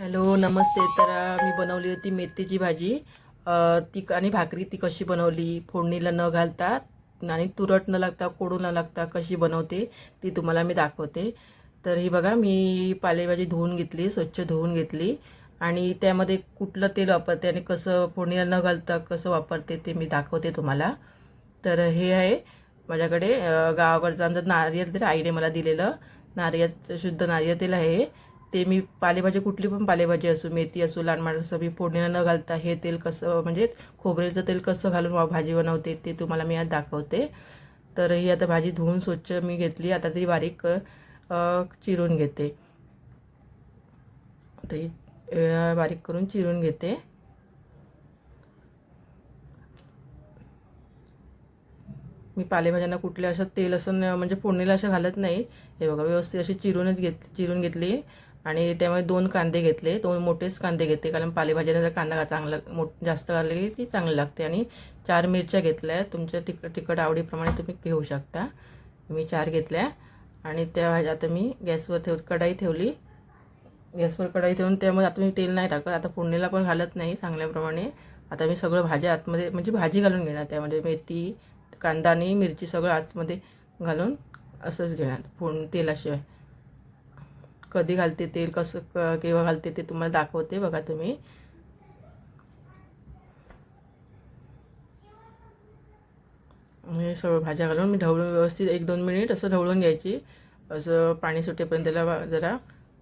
Hello नमस्ते. तर मी बनवली होती मेथीची भाजी. ती आणि भाकरी. ती कशी बनवली फोडणीला न घालता आणि तुरट न लागता कोडू न लागता कशी बनवते ती तुम्हाला मी दाखवते. तर ही बघा, मी पालेभाजी धुवून घेतली, स्वच्छ धुवून घेतली आणि त्यामध्ये कुठलं तेल वापरते आणि कसं फोडणीला न घालता कसं वापरते ते मी दाखवते तुम्हाला. तर हे आहे माझ्याकडे गावाकडचं आमचं नारियल तेल आईने मला दिलेलं. नारियल शुद्ध नारियल तेल आहे ते. मी पालेभाजी कुठली पण पालेभाजी असो, मेथी असो, लहान माणूस असो, मी फोडणीला न घालता हे तेल कसं म्हणजे खोबरेचं तेल कसं घालून भाजी बनवते ते तुम्हाला मी आज दाखवते. तर ही आता भाजी धुवून स्वच्छ मी घेतली. आता ती बारीक चिरून घेते. आता ही बारीक करून चिरून घेते. मी पालेभाज्यांना कुठल्या असं तेल असं म्हणजे फोडणीला असं घालत नाही. हे बघा, व्यवस्थित अशी चिरून घेतली आणि त्यामध्ये 2 कांदे घेतले. 2 मोठेच कांदे घेते, कारण पालेभाज्यांना जर कांदा चांगला जास्त घातले की ती चांगली लागते. आणि 4 मिरच्या घेतल्या. तुमच्या तिखट आवडीप्रमाणे तुम्ही घेऊ शकता. मी 4 घेतल्या आणि त्या आता मी गॅसवर कढाई ठेवली. गॅसवर कढाई ठेवून त्यामध्ये आता मी तेल नाही टाकत. आता फोडणीला पण घालत नाही चांगल्याप्रमाणे. आता मी सगळं भाज्या आतमध्ये म्हणजे भाजी घालून घेणार. त्यामध्ये मेथी, कांदा आणि मिरची सगळं आतमध्ये घालून असंच घेणार तेलाशिवाय. कधी घालते तेल, कसं केव्हा घालते ते तुम्हाला दाखवते. बघा तुम्ही. हे सगळं भाज्या घालून मी ढवळून व्यवस्थित 1-2 मिनिट असं ढवळून घ्यायची. असं पाणी सुटेपर्यंत त्याला जरा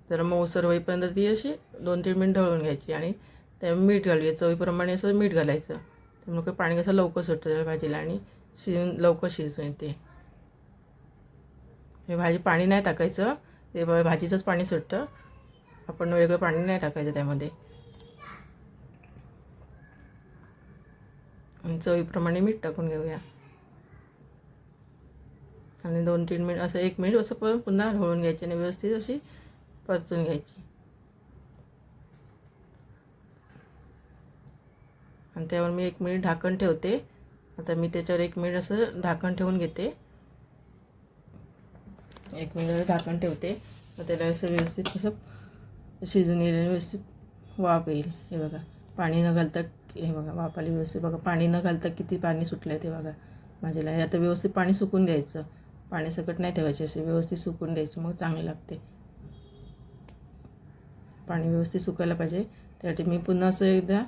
जरा मऊसर होईपर्यंत ती अशी 2-3 मिनिट ढवळून घ्यायची. आणि त्या मीठ घालायचं, चवीप्रमाणे असं मीठ घालायचं. त्यामुळे पाणी कसं लवकर सुटतं त्या भाजीला आणि लवकर शिजून येते. हे भाजी पाणी नाही टाकायचं, ते भाजीचंच पाणी सुटतं. आपण वेगळं पाणी नाही टाकायचं त्यामध्ये. चवीप्रमाणे मीठ टाकून घेऊया आणि 2-3 मिनिट असं 1 मिनिट असं पुन्हा ढवळून घ्यायची आणि व्यवस्थित अशी परतून घ्यायची. आणि त्यावर मी 1 मिनिट झाकण ठेवते. आता मी त्याच्यावर 1 मिनिट असं झाकण ठेवून घेते. 1 मिनिट झाकण ठेवते. मग त्याला असं व्यवस्थित कसं शिजून येईल, व्यवस्थित वाफ येईल. हे बघा, पाणी न घालता हे बघा वाफ आली व्यवस्थित. बघा, पाणी न घालता किती पाणी सुटलं आहे ते बघा भाजीला. हे आता व्यवस्थित पाणी सुकून द्यायचं. पाणी सकट नाही ठेवायचे, असे व्यवस्थित सुकून द्यायचे, मग चांगले लागते. पाणी व्यवस्थित सुकायला पाहिजे. त्यासाठी मी पुन्हा असं एकदा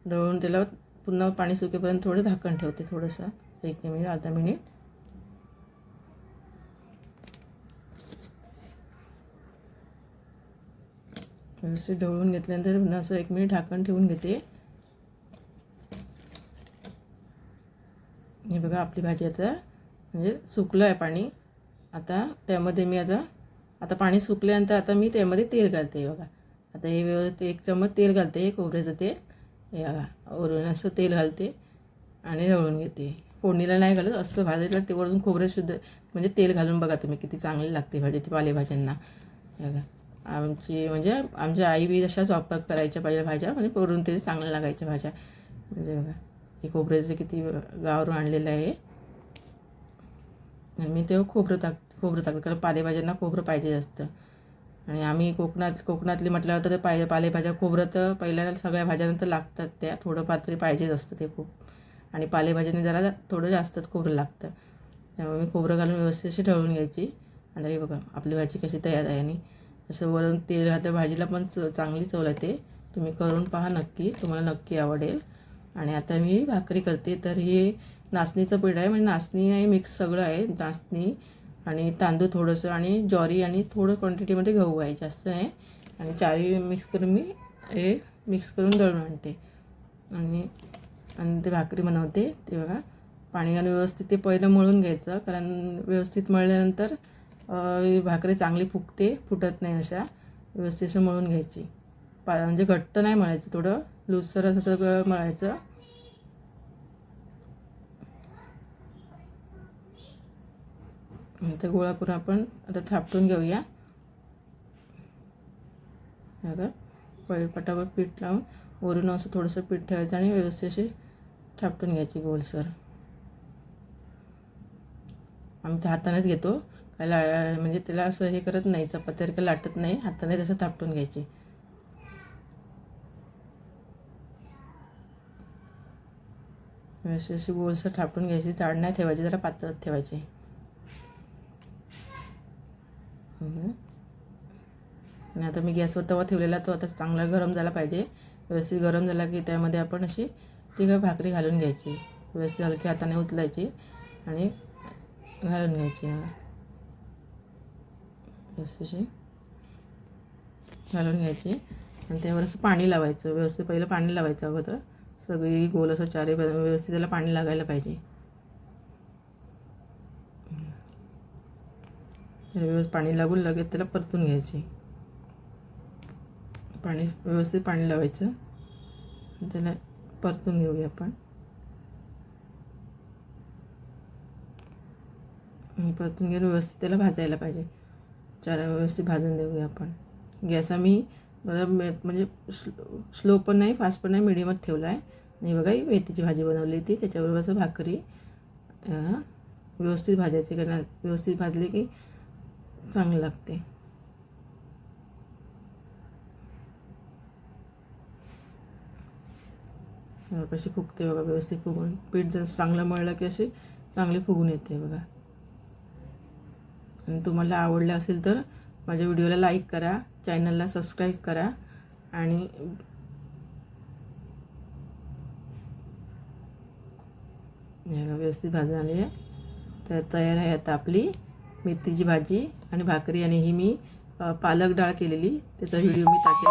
ढवळून त्याला पुन्हा पाणी सुकेपर्यंत थोडं झाकण ठेवते. थोडंसं 1 मिनिट, अर्धा मिनिट. व्यवस्थित ढवळून घेतल्यानंतर पुन्हा असं 1 मिनिट झाकण ठेवून घेते. हे बघा, आपली भाजी आता म्हणजे सुकलं आहे पाणी. आता त्यामध्ये मी आता पाणी सुकल्यानंतर आता मी त्यामध्ये तेल घालते. बघा, आता हे व्यवस्थित 1 चमच तेल घालते, खोबऱ्याचं तेल. हे बघा, वरून असं तेल घालते आणि ढवळून घेते. फोडणीला नाही घालत, असं भाजीला ते वरून खोबरं शुद्ध म्हणजे तेल घालून बघा तुम्ही किती चांगली लागते भाजी ती पालेभाज्यांना. बघा, म्हणजे आमच्या आई बी तशाच वापर करायच्या पाहिजे भाज्या, म्हणजे वरून ते चांगल्या लागायच्या भाज्या. म्हणजे बघा, हे खोबऱ्याचं किती गावावरून आणलेलं आहे. मी ते खोबरं टाकलं, कारण पालेभाज्यांना खोबरं पाहिजे असतं. आणि आम्ही कोकणातली म्हटल्यावर तर ते पालेभाज्या खोबरं तर पहिल्यांदा सगळ्या भाज्यांना तर लागतात. त्या थोडंफार तरी पाहिजेच असतं ते खूप. आणि पालेभाज्याने जरा थोडं जास्तच खोबरं लागतं. त्यामुळे मी खोबरं घालून व्यवस्थित अशी ढवळून घ्यायची. आणि हे बघा, आपली भाजी कशी तयार आहे. आणि असं वरून तेल घातलं भाजीला पण चांगली चव येते. तुम्ही करून पहा नक्की, तुम्हाला नक्की आवडेल. आणि आता मी भाकरी करते. तर हे नाचणीचं पीठ आहे, म्हणजे नाचणी आणि मिक्स सगळं आहे. नाचणी आणि तांदूळ थोडंसं आणि ज्वारी आणि थोडं क्वांटिटीमध्ये गहू आहे, जास्त नाही. आणि चारही मिक्स करून मी हे मिक्स करून दळून आणते आणि ते भाकरी बनवते. ते बघा, पाणी घालून व्यवस्थित ते पहिलं मळून घ्यायचं, कारण व्यवस्थित मळल्यानंतर भाकरी चांगली फुटत नाही. अशा व्यवस्थित असं मळून घ्यायची. म्हणजे घट्ट नाही मळायचं, थोडं लूजसर असं मळायचं. ते गोळा करून आपण आता थापटून घेऊया. बघा, पटापट पीठ लावून वरून असं थोडंसं पीठ ठेवायचं आणि व्यवस्थित अशी थापटून घ्यायची गोलसर. आम्ही तर हातानेच घेतो, काय म्हणजे त्याला असं हे करत नाही, चपात्यासारखं लाटत नाही, हाताने तसं थापटून घ्यायची. अशी गोलसर थापटून घ्यायची, जाड नाही ठेवायची, जरा पातळ ठेवायची. आणि आता मी गॅसवर तवा ठेवलेला, तो आता चांगला गरम झाला पाहिजे. व्यवस्थित गरम झाला की त्यामध्ये आपण अशी तिघ भाकरी घालून घ्यायची. व्यवस्थित हलकी हाताने उचलायची आणि घालून घ्यायची. अशी घालून घ्यायची आणि त्यावर असं पाणी लावायचं. व्यवस्थित पहिलं पाणी लावायचं अगोदर, सगळी गोल असं चारी व्यवस्थित त्याला पाणी लागायला पाहिजे. त्याला व्यवस्थित पाणी लागून लगेच त्याला परतून घ्यायची. व्यवस्थित पाणी लावायचं आणि त्याला परतून घेऊया आपण. परतून घेऊन व्यवस्थित त्याला भाजायला पाहिजे. व्यवस्थित भाजून देऊया आपण. गॅस आम्ही म्हणजे स्लो पण नाही, फास्ट पण नाही, मिडियमच ठेवला आहे. आणि बघा ही मेथीची भाजी बनवली ती, त्याच्याबरोबर असं भाकरी व्यवस्थित भाजायची, कारण व्यवस्थित भाजली की चांगलं लागते. कशी फुगते बघा, व्यवस्थित फुगून. पीठ जर चांगलं मळलं की अशी चांगली फुगून येते बघा. आणि तुम्हाला आवडलं असेल तर माझ्या व्हिडिओला लाईक करा, चॅनलला सबस्क्राईब करा आणि व्यवस्थित भाजून आली आहे. तर तयार आहे आता आपली मेथीची भाजी आणि भाकरी. आणि ही मी पालक डाळ केलेली, त्याचा व्हिडिओ मी टाकेल.